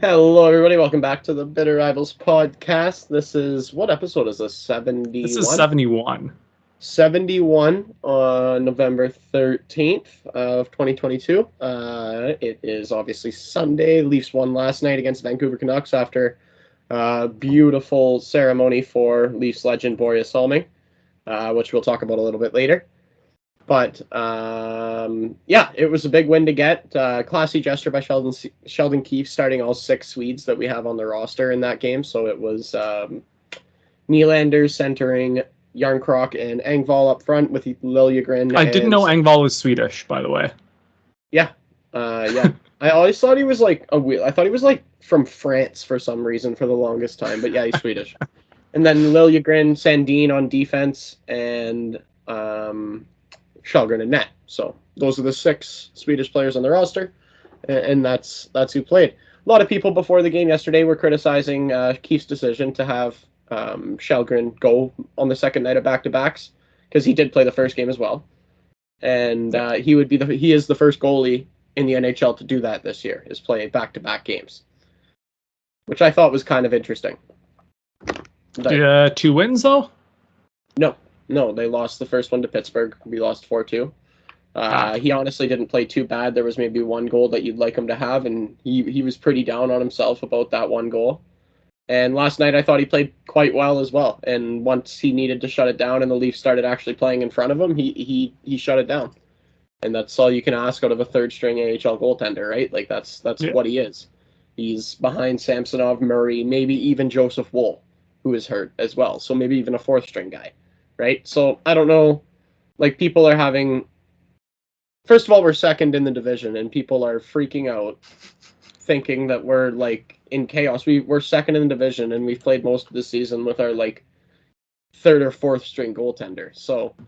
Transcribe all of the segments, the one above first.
Hello, everybody. Welcome back to the Bitter Rivals podcast. What episode is this? This is 71? 71. 71 on November 13th of 2022. It is obviously Sunday. Leafs won last night against Vancouver Canucks after a beautiful ceremony for Leafs legend Borje Salming, which we'll talk about a little bit later. But yeah, it was a big win to get. Classy gesture by Sheldon Keefe starting all 6 Swedes that we have on the roster in that game. So it was Nylander centering Yarncroc and Engvall up front with Liljegren. I didn't know Engvall was Swedish, by the way. Yeah, yeah. I always thought he was like I thought he was like from France for some reason for the longest time. But yeah, he's Swedish. And then Liljegren, Sandin on defense, and Källgren and net. So those are the 6 Swedish players on the roster, and that's who played. A lot of people before the game yesterday were criticizing Keefe's decision to have Källgren go on the second night of back-to-backs because he did play the first game as well, and he is the first goalie in the NHL to do that this year, is play back-to-back games, which I thought was kind of interesting. 2 wins though? No, they lost the first one to Pittsburgh. We lost 4-2. He honestly didn't play too bad. There was maybe one goal that you'd like him to have, and he was pretty down on himself about that one goal. And last night I thought he played quite well as well. And once he needed to shut it down and the Leafs started actually playing in front of him, he shut it down. And that's all you can ask out of a third-string AHL goaltender, right? Like that's what he is. He's behind Samsonov, Murray, maybe even Joseph Woll, who is hurt as well. So maybe even a fourth-string guy. Right? So I don't know, like people are having, first of all, we're second in the division and people are freaking out thinking that we're like in chaos. We're second in the division and we've played most of the season with our like third or fourth string goaltender. So I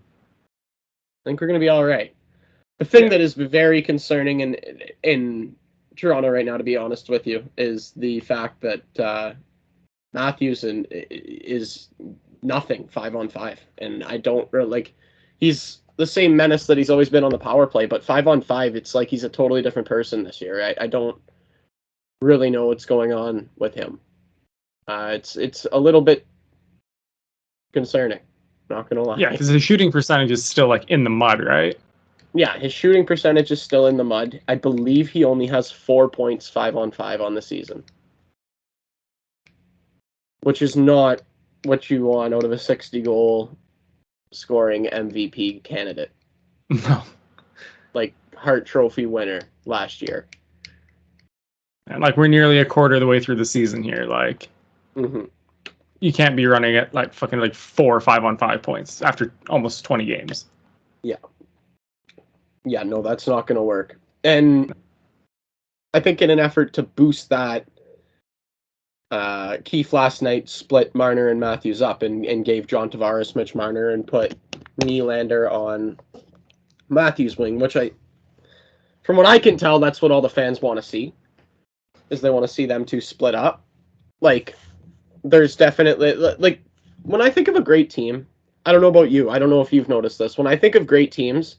think we're going to be all right. The thing that is very concerning in Toronto right now, to be honest with you, is the fact that Matthews is nothing 5-on-5, and I don't really like. He's the same menace that he's always been on the power play, but 5-on-5, it's like he's a totally different person this year. I don't really know what's going on with him. It's a little bit concerning. Not gonna lie. Yeah, because his shooting percentage is still like in the mud, right? Yeah, his shooting percentage is still in the mud. I believe he only has 4 points 5-on-5 on the season, which is not what you want out of a 60-goal scoring MVP candidate. No. Like Hart Trophy winner last year. And like we're nearly a quarter of the way through the season here. Like you can't be running at like fucking like 4 or 5-on-5 points after almost 20 games. Yeah, no, that's not going to work. And I think in an effort to boost that, Keefe last night split Marner and Matthews up and gave John Tavares Mitch Marner and put Nylander on Matthews' wing, which from what I can tell, that's what all the fans want to see, is they want to see them two split up. Like, there's definitely, like, when I think of a great team, I don't know about you, I don't know if you've noticed this, when I think of great teams,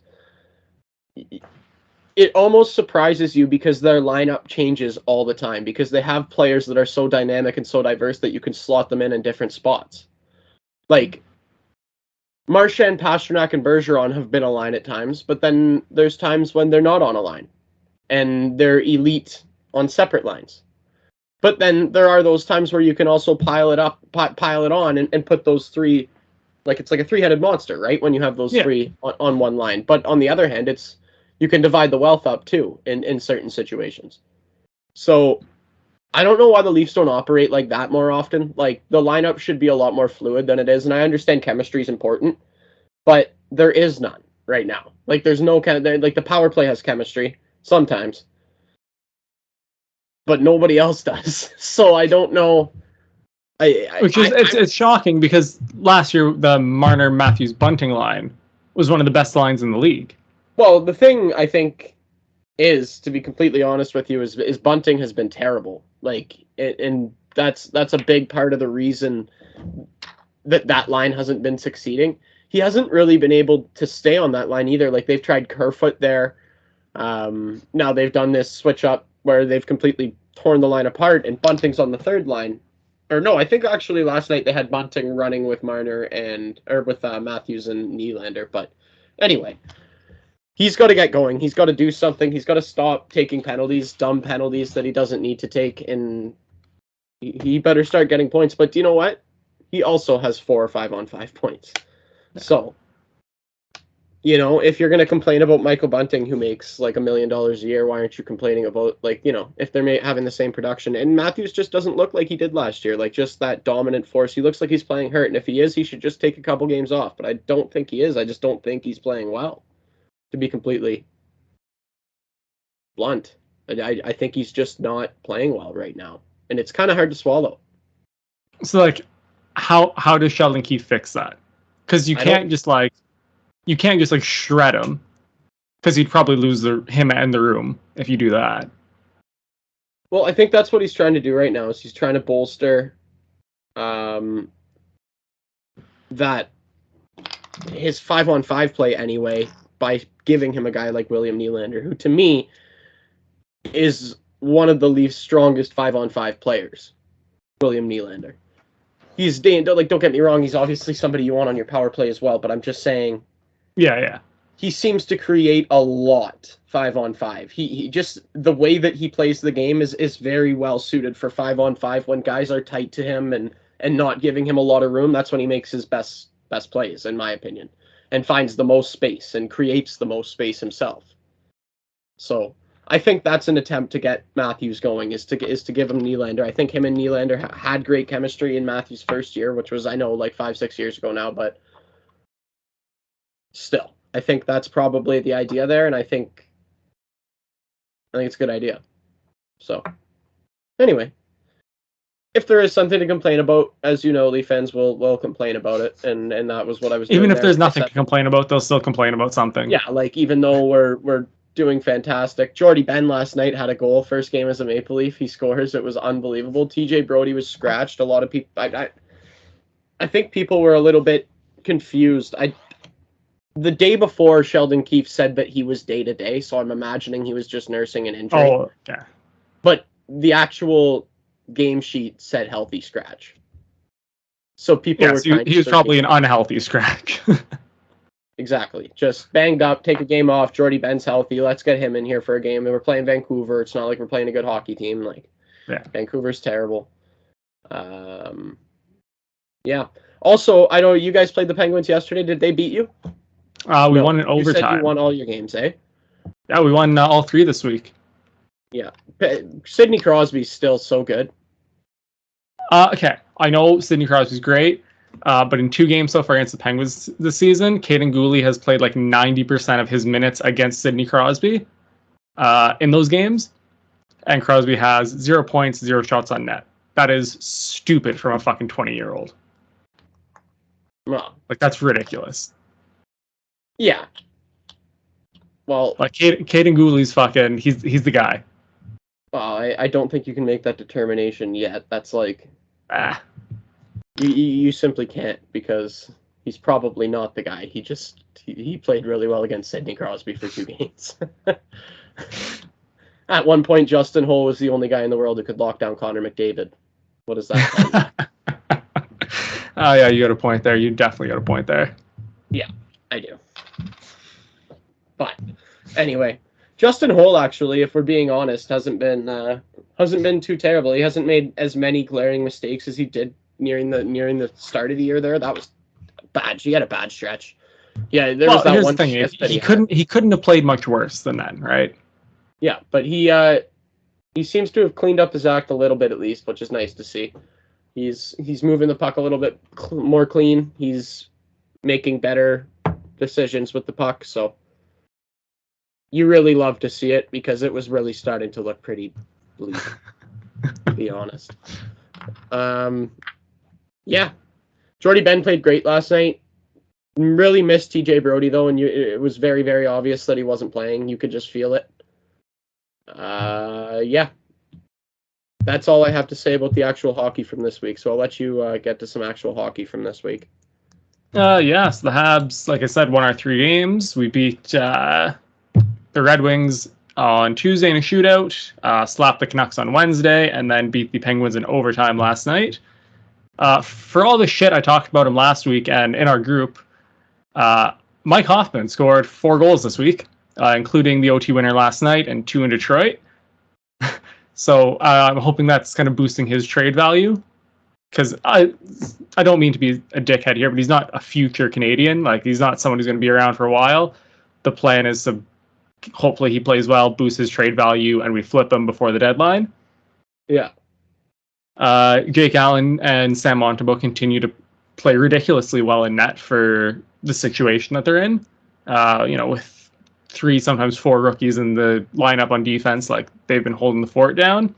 it almost surprises you because their lineup changes all the time because they have players that are so dynamic and so diverse that you can slot them in different spots. Like, Marchand, Pastrnak, and Bergeron have been a line at times, but then there's times when they're not on a line, and they're elite on separate lines. But then there are those times where you can also pile it on, and put those three, like it's like a three-headed monster, right? When you have those three on one line. But on the other hand, you can divide the wealth up too in certain situations. So I don't know why the Leafs don't operate like that more often. Like, the lineup should be a lot more fluid than it is, and I understand chemistry is important, but there is none right now. Like, there's no like the power play has chemistry sometimes, but nobody else does. So I don't know. It's shocking because last year the Marner Matthews Bunting line was one of the best lines in the league. Well, the thing I think is, to be completely honest with you, is Bunting has been terrible. Like, and that's a big part of the reason that line hasn't been succeeding. He hasn't really been able to stay on that line either. Like, they've tried Kerfoot there. Now they've done this switch up where they've completely torn the line apart, and Bunting's on the third line. Or no, I think actually last night they had Bunting running with Marner with Matthews and Nylander. But anyway, he's got to get going. He's got to do something. He's got to stop taking penalties, dumb penalties that he doesn't need to take, and he better start getting points. But do you know what? He also has 4 or 5-on-5 points. So, if you're going to complain about Michael Bunting, who makes like $1 million a year, why aren't you complaining about, if they're having the same production? And Matthews just doesn't look like he did last year, like just that dominant force. He looks like he's playing hurt. And if he is, he should just take a couple games off. But I don't think he is. I just don't think he's playing well, to be completely blunt. I think he's just not playing well right now. And it's kind of hard to swallow. So, how does Sheldon Keefe fix that? Because you can't just shred him, because he'd probably lose him and the room if you do that. Well, I think that's what he's trying to do right now. Is he's trying to bolster that his 5-on-5 play anyway by giving him a guy like William Nylander, who to me is one of the Leafs' strongest 5-on-5 players. William Nylander. He's don't get me wrong. He's obviously somebody you want on your power play as well. But I'm just saying. Yeah. He seems to create a lot 5-on-5. He just, the way that he plays the game is very well suited for 5-on-5 when guys are tight to him and not giving him a lot of room. That's when he makes his best plays, in my opinion, and finds the most space and creates the most space himself. So I think that's an attempt to get Matthews going, is to give him Nylander. I think him and Nylander had great chemistry in Matthews' first year, which was, I know, like 5-6 years ago now, but still, I think that's probably the idea there, and I think it's a good idea. So, anyway, if there is something to complain about, as you know, Leaf fans will complain about it, and that was what I was doing. Even if there's nothing to complain about, they'll still complain about something. Yeah, even though we're doing fantastic. Jordy Ben last night had a goal, first game as a Maple Leaf. He scores. It was unbelievable. TJ Brody was scratched. A lot of people, I think people were a little bit confused. The day before, Sheldon Keefe said that he was day-to-day, so I'm imagining he was just nursing an injury. Oh, yeah. But the actual game sheet said healthy scratch. So people were trying he was probably an unhealthy scratch. Exactly. Just banged up, take a game off. Jordy Ben's healthy. Let's get him in here for a game. And we're playing Vancouver. It's not like we're playing a good hockey team. Vancouver's terrible. Yeah. Also, I know you guys played the Penguins yesterday. Did they beat you? We won in overtime. You said you won all your games, eh? Yeah, we won all 3 this week. Yeah. Sidney Crosby's still so good. Okay. I know Sidney Crosby's great, but in 2 games so far against the Penguins this season, Caden Gooley has played like 90% of his minutes against Sidney Crosby in those games, and Crosby has 0 points, 0 shots on net. That is stupid from a fucking 20-year-old. Well, that's ridiculous. Yeah. Well, Caden Gooley's fucking, he's the guy. Well, I don't think you can make that determination yet. That's you simply can't, because he's probably not the guy. He played really well against Sidney Crosby for 2 games. At one point, Justin Holl was the only guy in the world who could lock down Connor McDavid. What is that? Oh yeah, you got a point there. You definitely got a point there. Yeah, I do. But anyway, Justin Holl, actually, if we're being honest, hasn't been too terrible. He hasn't made as many glaring mistakes as he did nearing the start of the year. There, that was bad. He had a bad stretch. Yeah, there was that here's one the thing. shift that he couldn't have played much worse than that, right? Yeah, but he seems to have cleaned up his act a little bit, at least, which is nice to see. He's moving the puck a little bit more clean. He's making better decisions with the puck, so you really love to see it, because it was really starting to look pretty bleak, to be honest. Yeah. Jordy Ben played great last night. Really missed TJ Brody, though, and it was very, very obvious that he wasn't playing. You could just feel it. Yeah. That's all I have to say about the actual hockey from this week, so I'll let you get to some actual hockey from this week. Yes, the Habs, like I said, won our 3 games. We beat the Red Wings on Tuesday in a shootout, slapped the Canucks on Wednesday, and then beat the Penguins in overtime last night. For all the shit I talked about him last week and in our group, Mike Hoffman scored 4 goals this week, including the OT winner last night and 2 in Detroit. So I'm hoping that's kind of boosting his trade value. Because I don't mean to be a dickhead here, but he's not a future Canadian. Like, he's not someone who's going to be around for a while. The plan is to hopefully he plays well, boost his trade value, and we flip him before the deadline. Yeah. Jake Allen and Sam Montembeault continue to play ridiculously well in net for the situation that they're in. With 3, sometimes 4 rookies in the lineup on defense, like, they've been holding the fort down.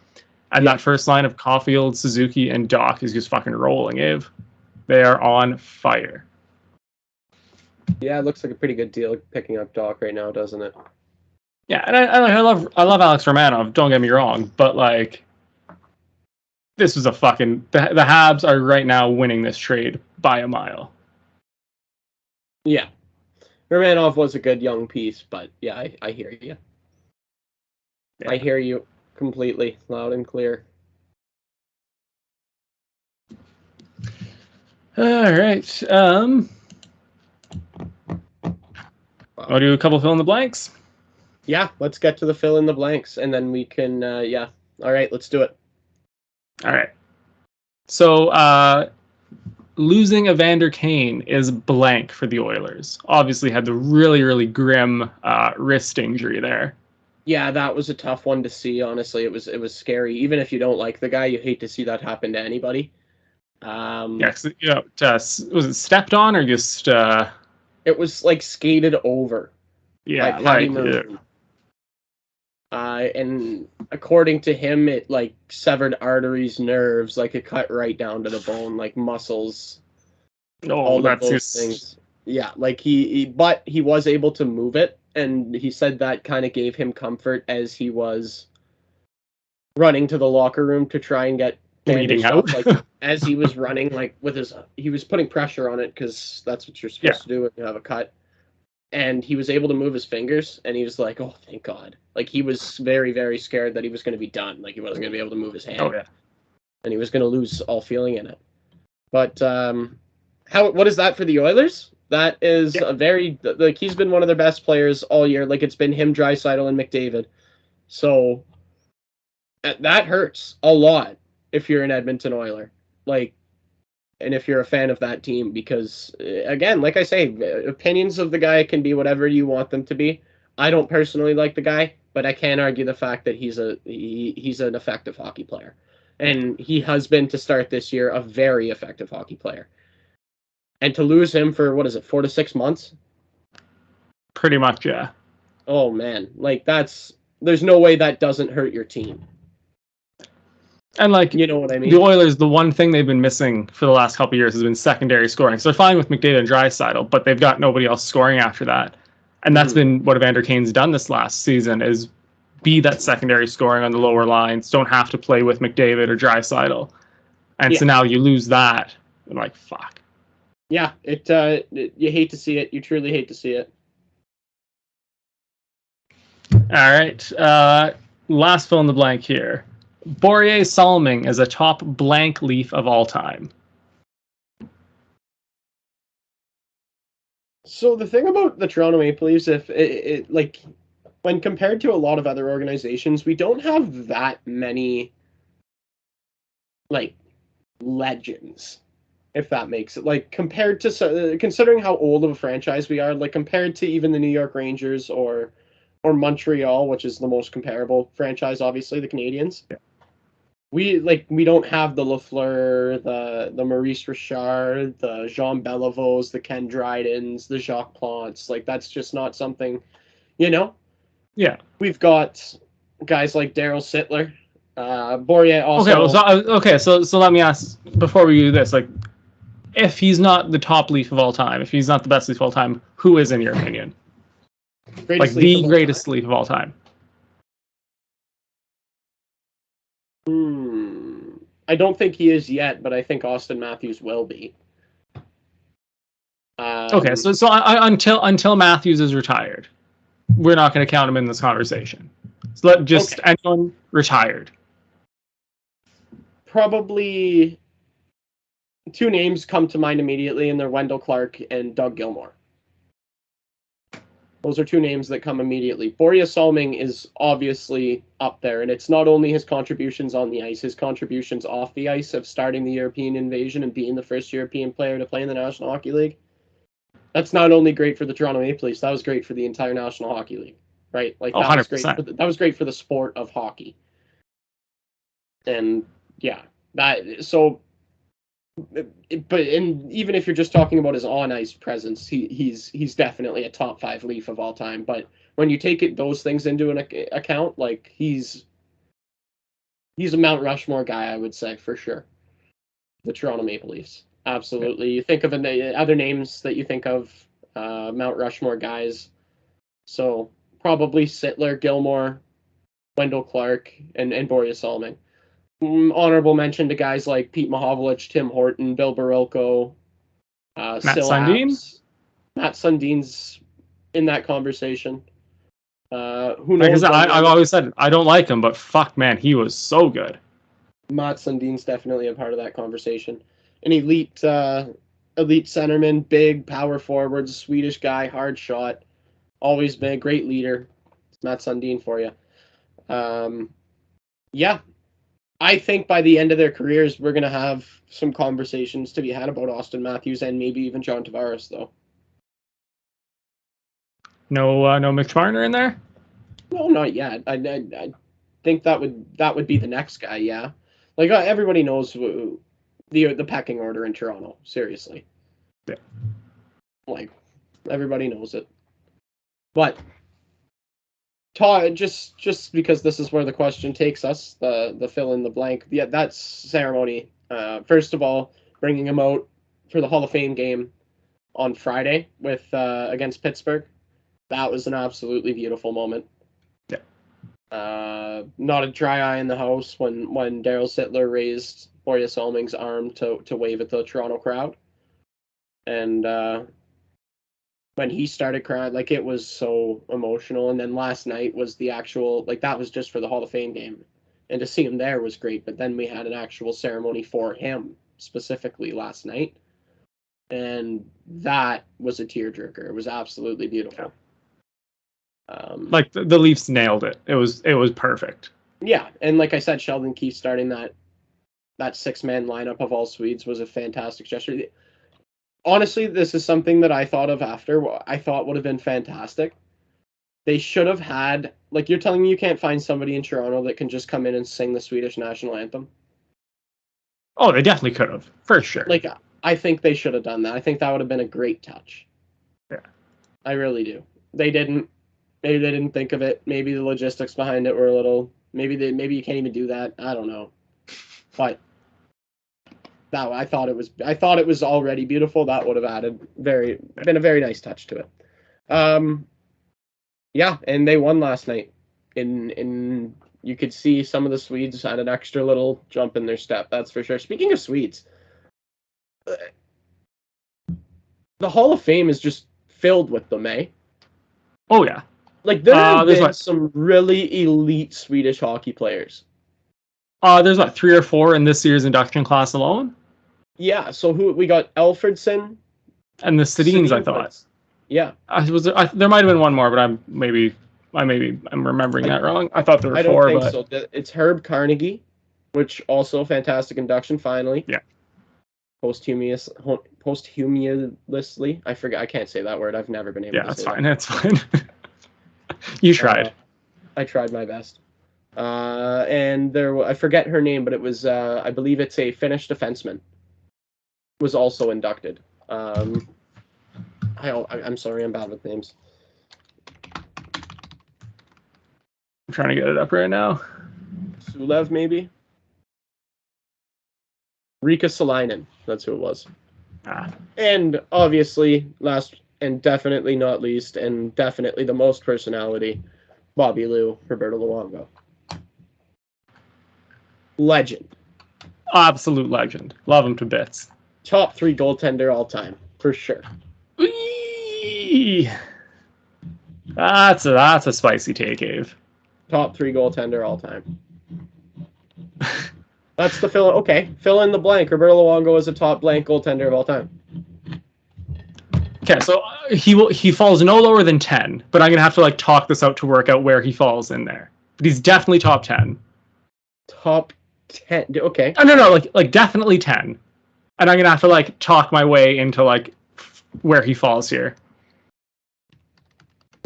And that first line of Caulfield, Suzuki, and Doc is just fucking rolling, Abe. They are on fire. Yeah, it looks like a pretty good deal picking up Doc right now, doesn't it? Yeah, and I love Alex Romanov, don't get me wrong, but like, this was a fucking... The Habs are right now winning this trade by a mile. Yeah. Romanov was a good young piece, but yeah, I hear you. Yeah. I hear you completely, loud and clear. All right. I'll do a couple fill in the blanks. Yeah, let's get to the fill in the blanks, and then we can, yeah. All right, let's do it. All right. So, losing Evander Kane is blank for the Oilers. Obviously had the really, really grim wrist injury there. Yeah, that was a tough one to see, honestly. It was scary. Even if you don't like the guy, you hate to see that happen to anybody. Was it stepped on or just... It was, like, skated over. Yeah, and according to him, it, like, severed arteries, nerves, like, it cut right down to the bone, like, muscles. All of those things. Yeah, like, but he was able to move it, and he said that kind of gave him comfort as he was running to the locker room to try and get bleeding out. Like, as he was running, like, he was putting pressure on it, because that's what you're supposed to do when you have a cut. And he was able to move his fingers, and he was like, oh, thank God. Like, he was very, very scared that he was going to be done. Like, he wasn't going to be able to move his hand. Oh, yeah. And he was going to lose all feeling in it. But what is that for the Oilers? That is a very... Like, he's been one of their best players all year. Like, it's been him, Draisaitl, and McDavid. So, that hurts a lot if you're an Edmonton Oiler. Like... And if you're a fan of that team, because, again, like I say, opinions of the guy can be whatever you want them to be. I don't personally like the guy, but I can't argue the fact that he's an effective hockey player. And he has been, to start this year, a very effective hockey player. And to lose him for, 4 to 6 months? Pretty much, yeah. Oh, man. Like, there's no way that doesn't hurt your team. And, like, you know what I mean? The Oilers, the one thing they've been missing for the last couple of years has been secondary scoring. So they're fine with McDavid and Draisaitl, but they've got nobody else scoring after that. And that's been what Evander Kane's done this last season, is be that secondary scoring on the lower lines. Don't have to play with McDavid or Draisaitl. And so now you lose that. I'm like, fuck. Yeah, you hate to see it. You truly hate to see it. All right. Last fill in the blank here. Borje Salming is a top blank leaf of all time. So the thing about the Toronto Maple Leafs, if it like, when compared to a lot of other organizations, we don't have that many, like, legends, if that makes it. Like, compared to, considering how old of a franchise we are, like, compared to even the New York Rangers or Montreal, which is the most comparable franchise, obviously, the Canadiens. Yeah. We don't have the Lafleur, the Maurice Richard, the Jean Beliveaus, the Ken Drydens, the Jacques Plants. Like, that's just not something, Yeah. We've got guys like Daryl Sittler, Borje also. So let me ask, before we do this, like, if he's not the top leaf of all time, if he's not the best leaf of all time, who is, in your opinion? Greatest leaf of all time. I don't think he is yet, but I think Austin Matthews will be. Okay, so until Matthews is retired, we're not going to count him in this conversation. So let just anyone retired. Probably two names come to mind immediately, and they're Wendell Clark and Doug Gilmour. Those are two names that come immediately. Borje Salming is obviously up there, and it's not only his contributions on the ice, his contributions off the ice of starting the European invasion and being the first European player to play in the National Hockey League. That's not only great for the Toronto Maple Leafs, that was great for the entire National Hockey League, right? Like, that was great. That was great for the sport of hockey. And yeah, even if you're just talking about his on ice presence, he's definitely a top 5 Leaf of all time. But when you take those things into an account, like, he's a Mount Rushmore guy, I would say, for sure. The Toronto Maple Leafs, absolutely. You think of other names that you think of, Mount Rushmore guys. So probably Sittler, Gilmour, Wendell Clark, and Borje Salming. Honorable mention to guys like Pete Mahovlich, Tim Horton, Bill Barilko, Matt Sundin. Matt Sundin's in that conversation. Who knows? I've always said I don't like him, but fuck, man, he was so good. Matt Sundin's definitely a part of that conversation. An elite centerman, big power forward, Swedish guy, hard shot, always been a great leader. Matt Sundin for you. Yeah. I think by the end of their careers, we're going to have some conversations to be had about Austin Matthews and maybe even John Tavares, though. No Mitch Marner in there? No, not yet. I think that would be the next guy, yeah. Like, everybody knows the pecking order in Toronto, seriously. Yeah. Like, everybody knows it. But just because this is where the question takes us, the fill in the blank. Yeah, that's ceremony. First of all, bringing him out for the Hall of Fame game on Friday with against Pittsburgh. That was an absolutely beautiful moment. Yeah. Not a dry eye in the house when Daryl Sittler raised Borje Salming's arm to wave at the Toronto crowd, and when he started crying, like, it was so emotional. And then last night was the actual, like, that was just for the Hall of Fame game. And to see him there was great. But then we had an actual ceremony for him specifically last night. And that was a tearjerker. It was absolutely beautiful. Like, the Leafs nailed it. It was perfect. Yeah. And like I said, Sheldon Keefe starting that 6-man lineup of all Swedes was a fantastic gesture. Honestly, this is something that I thought of after. I thought would have been fantastic. They should have had, like, you're telling me you can't find somebody in Toronto that can just come in and sing the Swedish national anthem? Oh, they definitely could have, for sure. Like, I think they should have done that. I think that would have been a great touch. Yeah. I really do. They didn't. Maybe they didn't think of it. Maybe the logistics behind it were a little. Maybe you can't even do that. I don't know. But no, I thought it was already beautiful. That would have been a very nice touch to it. Yeah, and they won last night. In you could see some of the Swedes had an extra little jump in their step. That's for sure. Speaking of Swedes, the Hall of Fame is just filled with them, eh? Oh yeah. Like, there have been some really elite Swedish hockey players. There's 3 or 4 in this year's induction class alone. Yeah, so we got Alfredson and the Sedins, I thought. Yeah, there might have been one more, but I'm remembering that wrong. I thought there were 4. I don't think so. It's Herb Carnegie, which also a fantastic induction. Finally, yeah. Posthumously, I forget. I can't say that word. I've never been able. Yeah, that's fine. You tried. I tried my best. And I forget her name, but it was I believe it's a Finnish defenseman. Was also inducted. I'm sorry, I'm bad with names. I'm trying to get it up right now. Sulev, maybe? Riikka Salainen, that's who it was. And obviously, last and definitely not least, and definitely the most personality, Bobby Lou, Roberto Luongo. Legend. Absolute legend. Love him to bits. Top 3 goaltender all time, for sure. That's a spicy take, Ave. Top 3 goaltender all time. That's the fill. Okay, fill in the blank. Roberto Luongo is a top blank goaltender of all time. Okay, so he falls no lower than 10, but I'm gonna have to like talk this out to work out where he falls in there. But he's definitely top 10. Top 10. Okay. Oh, no, like definitely 10. And I'm gonna have to like talk my way into like where he falls here.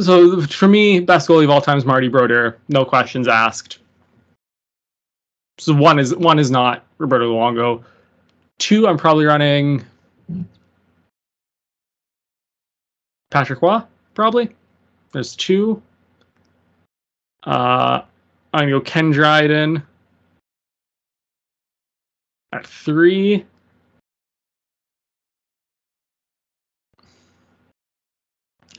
So for me, best goalie of all time is Marty Brodeur, no questions asked. So one is not Roberto Luongo. 2, I'm probably running Patrick Roy, probably. There's 2. I'm gonna go Ken Dryden at 3.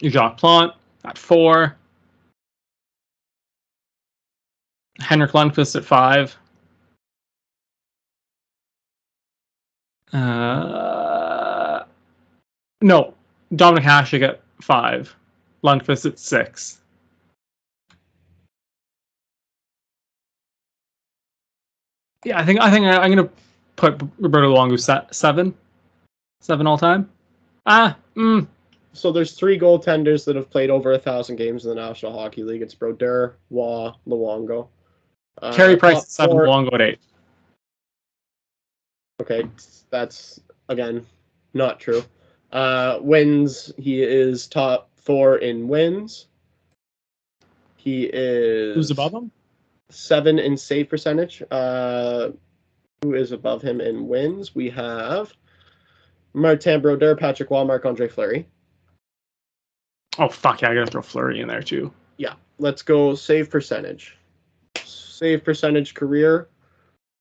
Jacques Plante at 4. Henrik Lundqvist at 5. No, Dominic Hasek at 5. Lundqvist at 6. Yeah, I think I'm gonna put Roberto Luongo 7 all time. So there's 3 goaltenders that have played over 1,000 games in the National Hockey League. It's Brodeur, Waugh, Luongo. Carey Price at 7, 4. Luongo at 8. Okay, that's again not true. Wins, he is top 4 in wins. He is Who's above him? 7 in save percentage. Who is above him in wins? We have Martin Brodeur, Patrick Roy, Marc-Andre Fleury. Oh fuck yeah, I gotta throw Fleury in there too. Yeah, let's go save percentage. Save percentage career.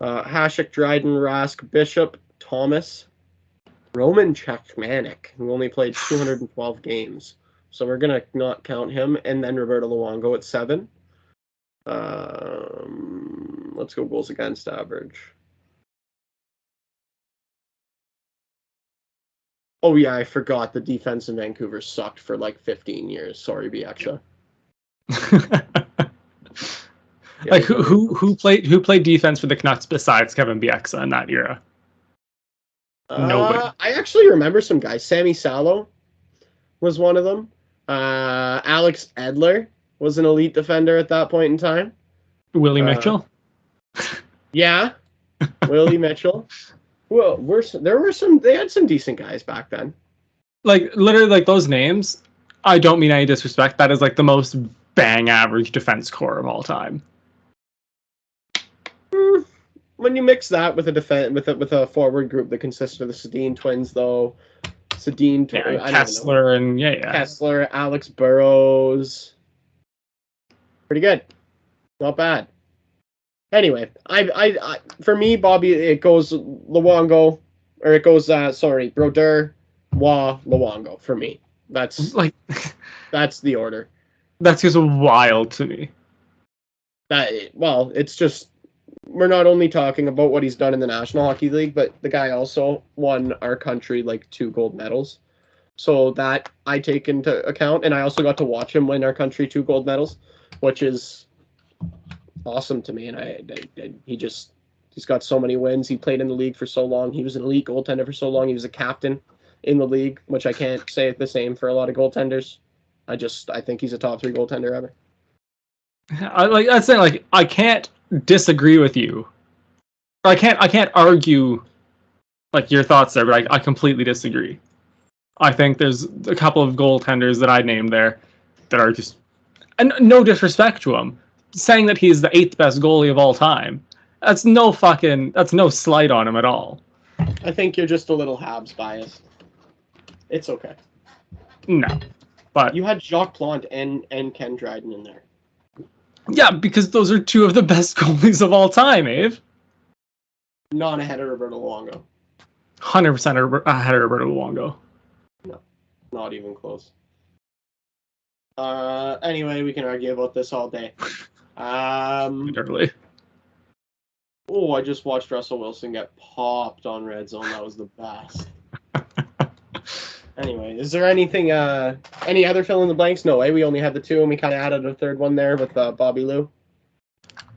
Hasek, Dryden, Rask, Bishop, Thomas, Roman Cechmanek, who only played 212 games. So we're going to not count him. And then Roberto Luongo at 7. Let's go goals against average. Oh, yeah, I forgot the defense in Vancouver sucked for like 15 years. Sorry, Bieksa. Yeah, like who played defense for the Canucks besides Kevin Bieksa in that era? Nobody. I actually remember some guys. Sammy Salo was one of them. Alex Edler was an elite defender at that point in time. Willie Mitchell. Yeah, Willie Mitchell. Well, they had some decent guys back then. Like literally, like those names. I don't mean any disrespect. That is like the most bang average defense core of all time. When you mix that with a forward group that consists of the Sedin twins, though, Kessler and Kessler, Alex Burrows, pretty good, not bad. Anyway, I for me, Bobby, it goes Luongo, or it goes Brodeur, Waugh, Luongo for me. That's like that's the order. That's just wild to me. It's just. We're not only talking about what he's done in the National Hockey League, but the guy also won our country like 2 gold medals. So that I take into account. And I also got to watch him win our country 2 gold medals, which is awesome to me. And he's got so many wins. He played in the league for so long. He was an elite goaltender for so long. He was a captain in the league, which I can't say the same for a lot of goaltenders. I think he's a top 3 goaltender ever. I can't disagree with you. I can't argue like your thoughts there, but I completely disagree. I think there's a couple of goaltenders that I named there that are just, and no disrespect to him, saying that he's the 8th best goalie of all time. That's no slight on him at all. I think you're just a little Habs biased. It's okay. No, but you had Jacques Plante and Ken Dryden in there. Yeah, because those are 2 of the best goalies of all time, Ave. Not ahead of Roberto Luongo. 100% ahead of Roberto Luongo. No, not even close. Anyway, we can argue about this all day. Literally. Oh, I just watched Russell Wilson get popped on Red Zone. That was the best. Anyway, is there anything, any other fill in the blanks? No way. We only had the 2, and we kind of added a third one there with Bobby Lou.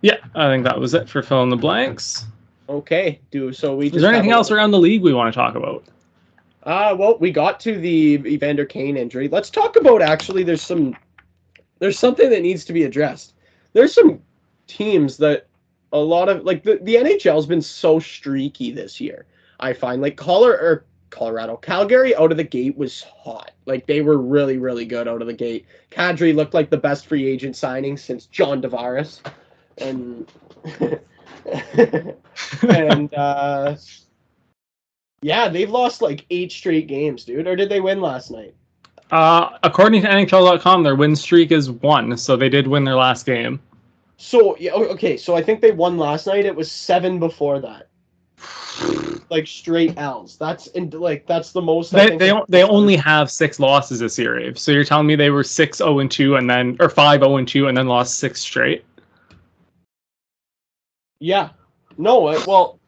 Yeah, I think that was it for fill in the blanks. Okay. We Is just there have anything else around the league we want to talk about? Well, we got to the Evander Kane injury. Let's talk about actually. There's something that needs to be addressed. There's some teams that a lot of like the NHL's been so streaky this year. I find like Colorado, Calgary out of the gate was hot. Like they were really, really good out of the gate. Kadri looked like the best free agent signing since John Tavares, and and yeah, they've lost like 8 straight games, dude. Or did they win last night? According to NHL.com, their win streak is 1, so they did win their last game. So yeah, okay. So I think they won last night. It was 7 before that. Like straight L's. That's the most. They only have 6 losses this year, Abe. So you're telling me they were 6-0-2 and then or 5-0-2 and then lost 6 straight? Yeah. No. Well.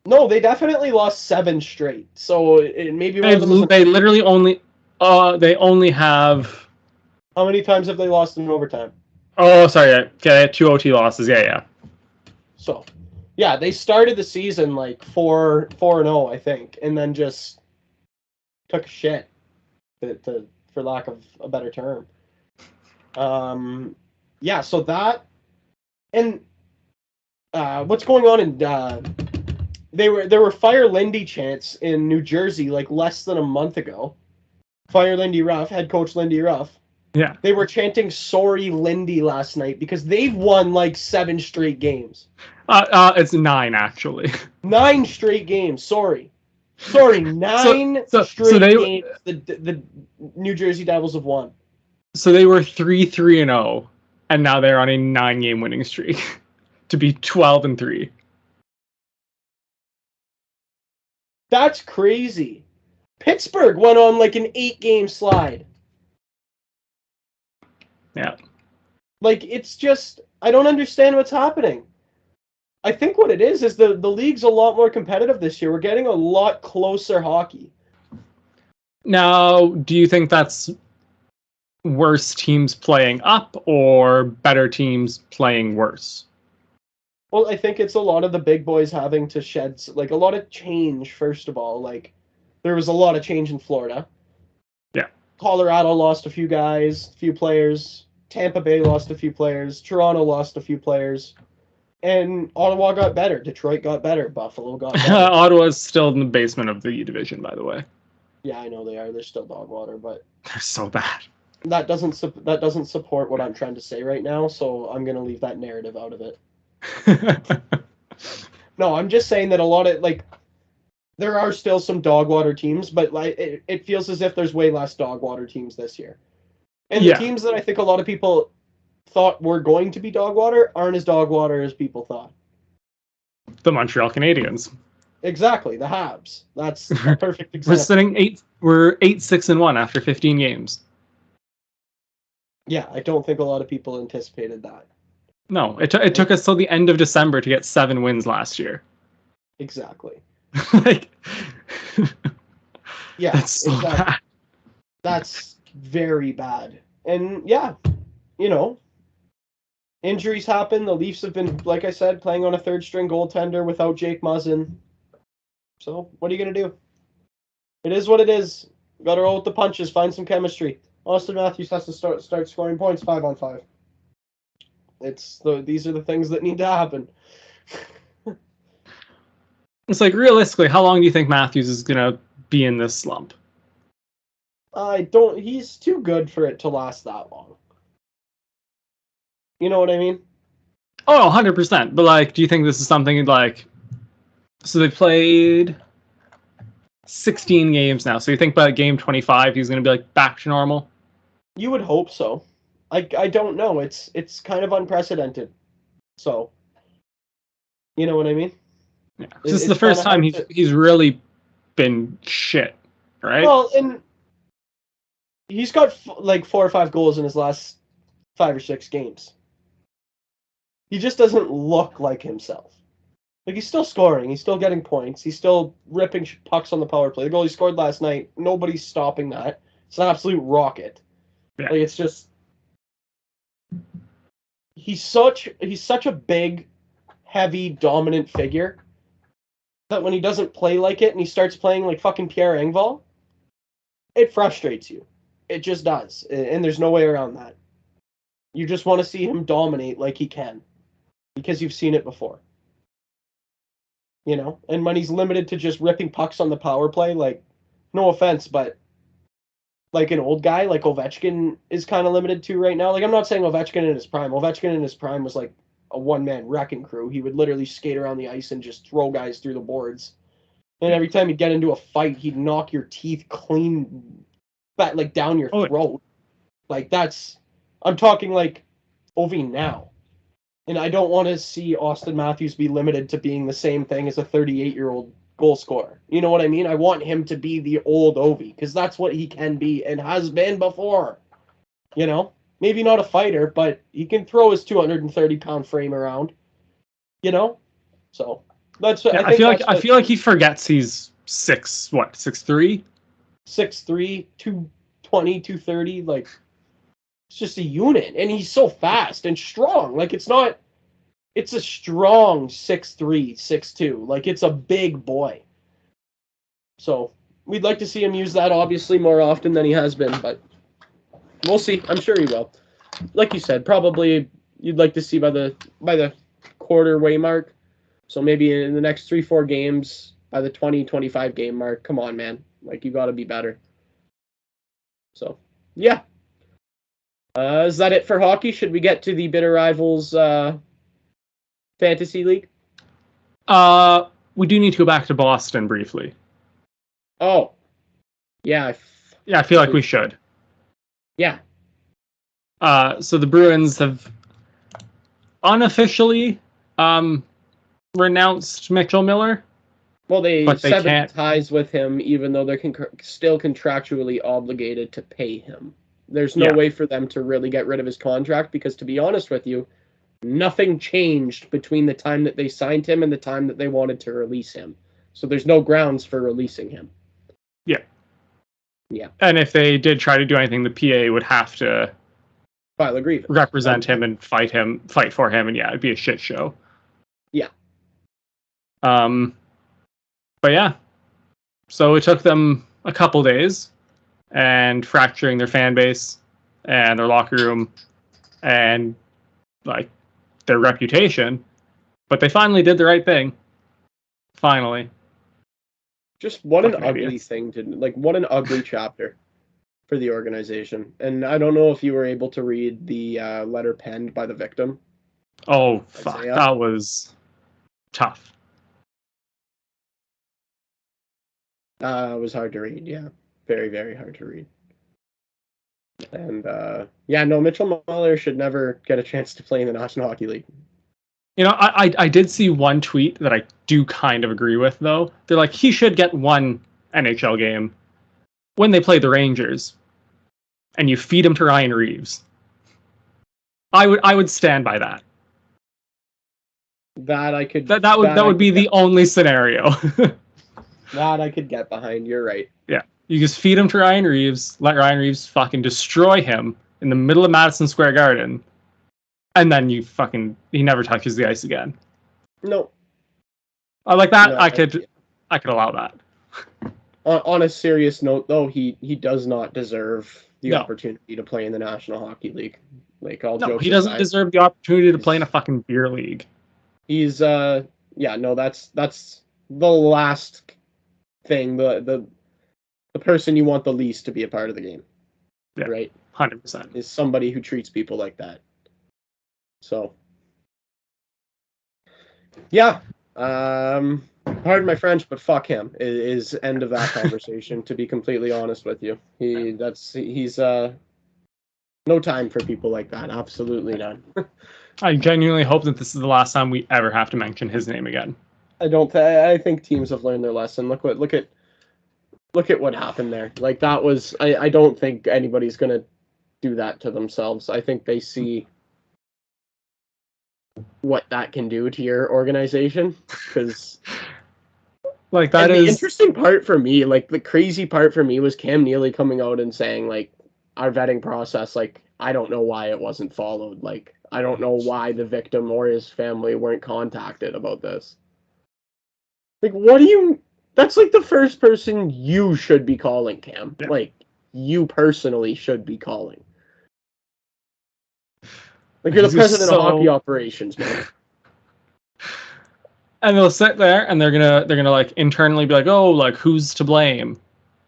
No, they definitely lost 7 straight. So maybe one of them. They literally only. They only have. How many times have they lost in overtime? Oh, sorry. Okay, 2 OT losses. Yeah. So, yeah, they started the season like 4-0, I think, and then just took a shit, for lack of a better term. Yeah. So that and what's going on in there were Fire Lindy chants in New Jersey like less than a month ago. Fire Lindy Ruff, head coach Lindy Ruff. Yeah. They were chanting "Sorry, Lindy" last night because they've won like 7 straight games. It's 9 actually. 9 straight games. Sorry, 9 straight games. The New Jersey Devils have won. So they were 3-3-0, and now they're on a 9-game winning streak to be 12-3. That's crazy. Pittsburgh went on like an 8-game slide. Yeah. Like, it's just, I don't understand what's happening. I think what it is the league's a lot more competitive this year. We're getting a lot closer hockey. Now, do you think that's worse teams playing up or better teams playing worse? Well, I think it's a lot of the big boys having to shed, like, a lot of change, first of all. Like, there was a lot of change in Florida. Yeah. Colorado lost a few guys, a few players. Tampa Bay lost a few players. Toronto lost a few players. And Ottawa got better. Detroit got better. Buffalo got better. Ottawa's still in the basement of the division, by the way. Yeah, I know they are. They're still dog water, but they're so bad. That doesn't support what I'm trying to say right now, so I'm gonna leave that narrative out of it. No, I'm just saying that a lot of like there are still some dog water teams, but like it feels as if there's way less dog water teams this year. And the teams that I think a lot of people thought were going to be dog water aren't as dog water as people thought. The Montreal Canadiens. Exactly, the Habs. That's a perfect example. We're 8-6-1 after 15 games. Yeah, I don't think a lot of people anticipated that. No, it took us till the end of December to get 7 wins last year. Exactly. Like, yeah, that's so bad. That's very bad. And yeah, injuries happen. The Leafs have been, like I said, playing on a third-string goaltender without Jake Muzzin. So what are you going to do? It is what it is. Got to roll with the punches, find some chemistry. Austin Matthews has to start scoring points 5-on-5. These are the things that need to happen. It's like, realistically, how long do you think Matthews is going to be in this slump? He's too good for it to last that long. You know what I mean? Oh, 100%. But, like, do you think this is something like... So they played 16 games now. So you think by game 25 he's going to be, like, back to normal? You would hope so. I don't know. It's kind of unprecedented. So, you know what I mean? Yeah. This is the first time he's really been shit, right? Well, and he's got like 4 or 5 goals in his last 5 or 6 games. He just doesn't look like himself. Like, he's still scoring. He's still getting points. He's still ripping pucks on the power play. The goal he scored last night, nobody's stopping that. It's an absolute rocket. Yeah. Like, it's just... he's such a big, heavy, dominant figure that when he doesn't play like it and he starts playing like fucking Pierre Engvall, it frustrates you. It just does, and there's no way around that. You just want to see him dominate like he can, because you've seen it before. You know, and when he's limited to just ripping pucks on the power play, like, no offense, but like an old guy like Ovechkin is kind of limited to right now. Like, I'm not saying Ovechkin in his prime. Ovechkin in his prime was like a one-man wrecking crew. He would literally skate around the ice and just throw guys through the boards. And every time he'd get into a fight, he'd knock your teeth clean back, like down your throat. Like, that's, I'm talking like Ovi now. And I don't want to see Austin Matthews be limited to being the same thing as a 38-year-old goal scorer. You know what I mean? I want him to be the old Ovi, because that's what he can be and has been before. You know? Maybe not a fighter, but he can throw his 230-pound frame around. You know? So that's what I feel like he forgets he's 6'3"? 6'3", 220, 230, like, it's just a unit, and he's so fast and strong. Like, it's a strong 6'3", 6'2". Like, it's a big boy. So we'd like to see him use that, obviously, more often than he has been, but we'll see. I'm sure he will. Like you said, probably you'd like to see by the quarter way mark. So maybe in the next 3-4 games, by the 20-25 game mark. Come on, man. Like, you got to be better. So, yeah. Is that it for hockey? Should we get to the Bitter Rivals Fantasy League? We do need to go back to Boston briefly. Oh. Yeah. I feel like we should. Yeah. So the Bruins have unofficially renounced Mitchell Miller. Well, they severed ties with him, even though they're still contractually obligated to pay him. There's no way for them to really get rid of his contract, because, to be honest with you, nothing changed between the time that they signed him and the time that they wanted to release him. So there's no grounds for releasing him. Yeah. Yeah. And if they did try to do anything, the PA would have to file a grievance, represent him and fight for him, and it'd be a shit show. Yeah. But yeah. So it took them a couple days, and fracturing their fan base and their locker room and like their reputation, but they finally did the right thing. Finally. Just what an ugly thing to, like, what an ugly chapter for the organization. And I don't know if you were able to read the letter penned by the victim. Oh, fuck. That was tough. It was hard to read, yeah. Very, very hard to read. And, Mitchell Miller should never get a chance to play in the National Hockey League. You know, I did see one tweet that I do kind of agree with, though. They're like, he should get one NHL game when they play the Rangers, and you feed him to Ryan Reeves. I would stand by that. That I could. That would be the only scenario. That I could get behind. You're right. Yeah, you just feed him to Ryan Reeves, let Ryan Reeves fucking destroy him in the middle of Madison Square Garden, and then he never touches the ice again. No. I like that. No, I could allow that. On a serious note, though, he does not deserve the opportunity to play in the National Hockey League. Like, all jokes he doesn't deserve the opportunity to play in a fucking beer league. He's that's the last thing, the person you want the least to be a part of the game. Yeah, right? 100%. Is somebody who treats people like that. So, yeah. Pardon my French, but fuck him is end of that conversation, to be completely honest with you. He's no time for people like that. Absolutely none. I genuinely hope that this is the last time we ever have to mention his name again. I think teams have learned their lesson. Look at what happened there. Like, that was, I don't think anybody's gonna do that to themselves. I think they see what that can do to your organization, because like, that is the interesting part for me. Like, the crazy part for me was Cam Neely coming out and saying, like, our vetting process, like, I don't know why it wasn't followed. Like, I don't know why the victim or his family weren't contacted about this. Like, what do you... That's like the first person you should be calling, Cam. Yeah. Like, you personally should be calling. Like, you're the president of hockey operations, man. And they'll sit there and they're gonna like internally be like, oh, like who's to blame?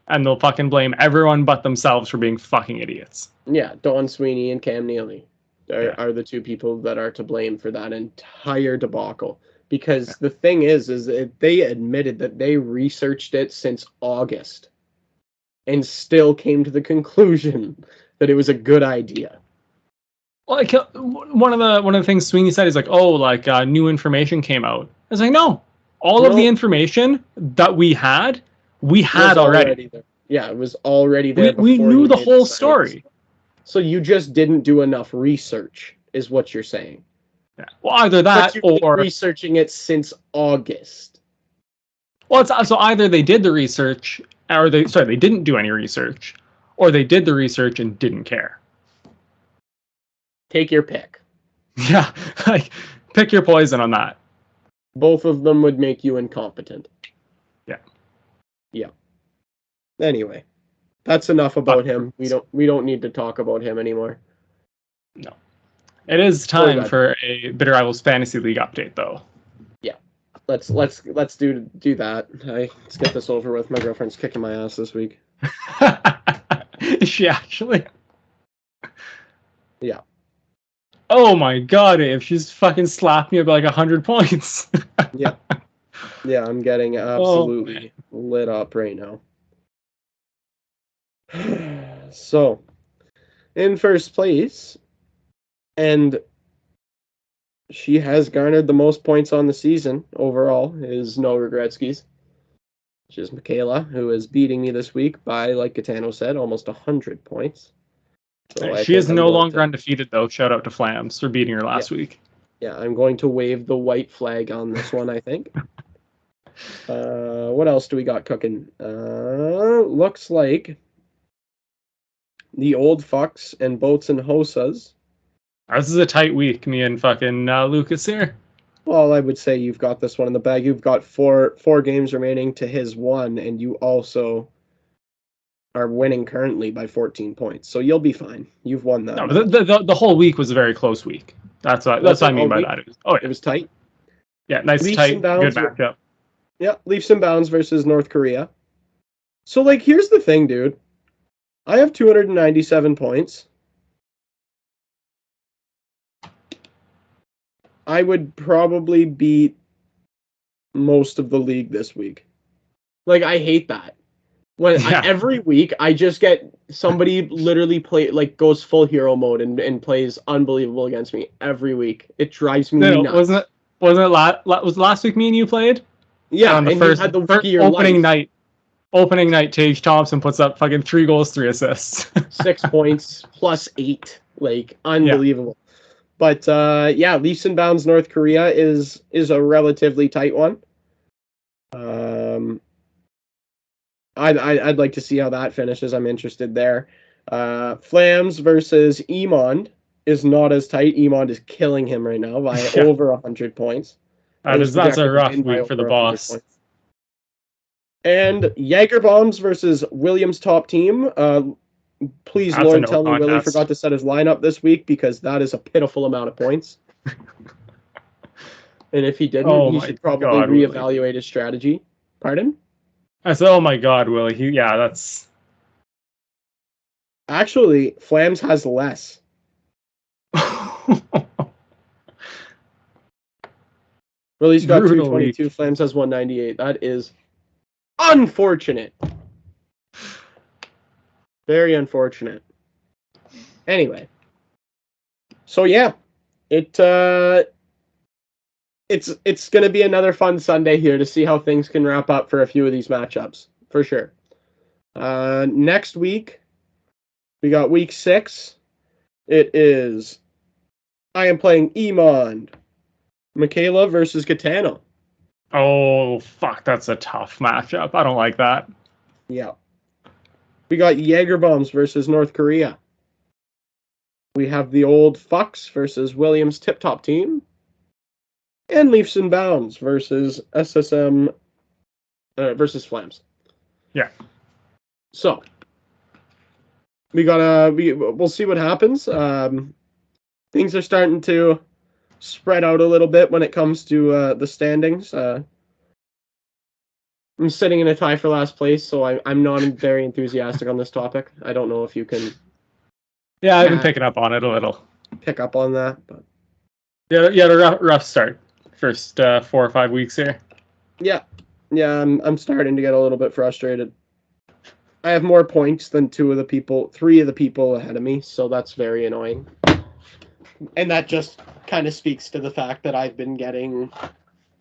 And they'll fucking blame everyone but themselves for being fucking idiots. Yeah, Don Sweeney and Cam Neely are the two people that are to blame for that entire debacle. Because the thing is that they admitted that they researched it since August and still came to the conclusion that it was a good idea. Like one of the things Sweeney said is like, oh, like new information came out. I was like, no, all of the information that we had already. There. Yeah, it was already there. We knew the whole story. So you just didn't do enough research, is what you're saying. Yeah. Well, either that or researching it since August. Well, it's so either they did the research, or they didn't do any research, or they did the research and didn't care. Take your pick. Yeah, like pick your poison on that. Both of them would make you incompetent. Yeah. Yeah. Anyway, that's enough about him. We don't need to talk about him anymore. No. It is time for a Bitter Rivals Fantasy League update, though. Yeah. Let's do that. Let's get this over with. My girlfriend's kicking my ass this week. Is she actually? Yeah. Oh my god, if she's fucking slapped me by like 100 points. Yeah. Yeah, I'm getting absolutely lit up right now. So, in first place, and she has garnered the most points on the season overall, is No Regretskis, which is Michaela, who is beating me this week by, like Catano said, almost 100 points. So she is no longer undefeated, though. Shout out to Flams for beating her last week. Yeah, I'm going to wave the white flag on this one, I think. What else do we got cooking? Looks like the old fucks and boats and hosas. This is a tight week, me and fucking Lucas here. Well, I would say you've got this one in the bag. You've got four games remaining to his one, and you also are winning currently by 14 points. So you'll be fine. You've won that. No, the whole week was a very close week. That's what I mean by that. It was tight. Yeah, nice tight, good matchup. Yeah, Leafs and Bounds versus North Korea. So, like, here's the thing, dude. I have 297 points. I would probably beat most of the league this week. Like, I hate that. Every week I just get somebody literally goes full hero mode and plays unbelievable against me every week. It drives me nuts. Was last week me and you played? Yeah, on the first opening night, Tage Thompson puts up fucking 3 goals, 3 assists. 6 points plus 8. Like, unbelievable. Yeah. But Leafs and Bounds North Korea is a relatively tight one. I'd like to see how that finishes. I'm interested there. Flams versus Emond is not as tight. Emond is killing him right now by over 100 points. That's a rough week for the boss. Points. And Jaeger Bombs versus Williams top team. Please, that's Lord, tell me Willie forgot to set his lineup this week, because that is a pitiful amount of points. And if he didn't, he should probably reevaluate his strategy. Pardon? I said, oh my god, Willie. That's... Actually, Flams has less. Willie's got 222, Flams has 198. That is unfortunate. Very unfortunate. Anyway. So yeah. It's going to be another fun Sunday here to see how things can wrap up for a few of these matchups, for sure. Next week, we got week 6. It is, I am playing Emond, Michaela versus Catano. Oh, fuck, that's a tough matchup. I don't like that. Yeah. We got Jaeger Bombs versus North Korea. We have the old Fox versus Williams tip-top team. And Leafs and Bounds versus SSM versus Flams. Yeah. So we'll see what happens. Things are starting to spread out a little bit when it comes to the standings. I'm sitting in a tie for last place, so I'm not very enthusiastic on this topic. I don't know if you can. Yeah, I've been picking up on it a little. Pick up on that, but yeah, a rough start. First 4 or 5 weeks here. Yeah, I'm starting to get a little bit frustrated. I have more points than 3 of the people ahead of me, so that's very annoying. And that just kind of speaks to the fact that I've been getting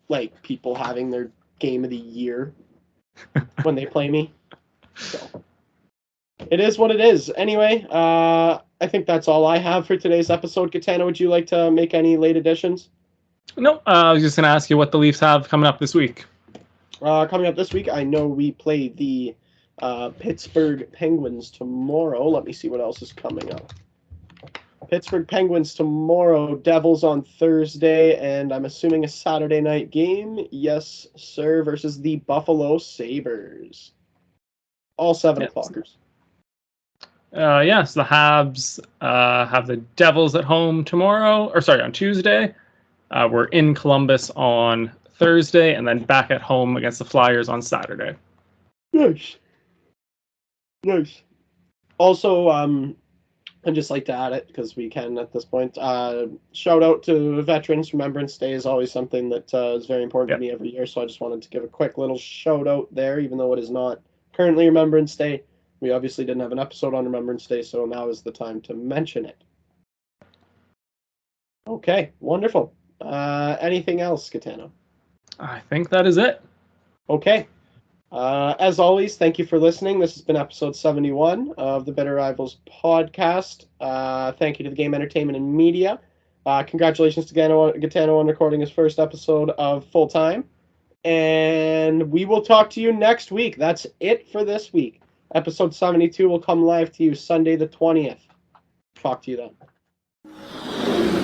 like people having their game of the year when they play me. So it is what it is. Anyway, I think that's all I have for today's episode. Katana, would you like to make any late additions? No, I was just going to ask you what the Leafs have coming up this week. Coming up this week, I know we play the Pittsburgh Penguins tomorrow. Let me see what else is coming up. Pittsburgh Penguins tomorrow, Devils on Thursday, and I'm assuming a Saturday night game. Yes, sir, versus the Buffalo Sabres. All 7 o'clockers. So the Habs have the Devils at home on Tuesday. We're in Columbus on Thursday, and then back at home against the Flyers on Saturday. Nice. Also, I'd just like to add it because we can at this point. Shout out to Veterans Remembrance Day is always something that is very important to me every year. So I just wanted to give a quick little shout out there, even though it is not currently Remembrance Day. We obviously didn't have an episode on Remembrance Day, so now is the time to mention it. Okay, wonderful. Anything else, Katana? I think that is it. Okay. As always, thank you for listening. This has been episode 71 of the Better Rivals podcast. Thank you to the Game Entertainment and Media. Congratulations to Gaetano on recording his first episode of Full Time. And we will talk to you next week. That's it for this week. Episode 72 will come live to you Sunday the 20th. Talk to you then.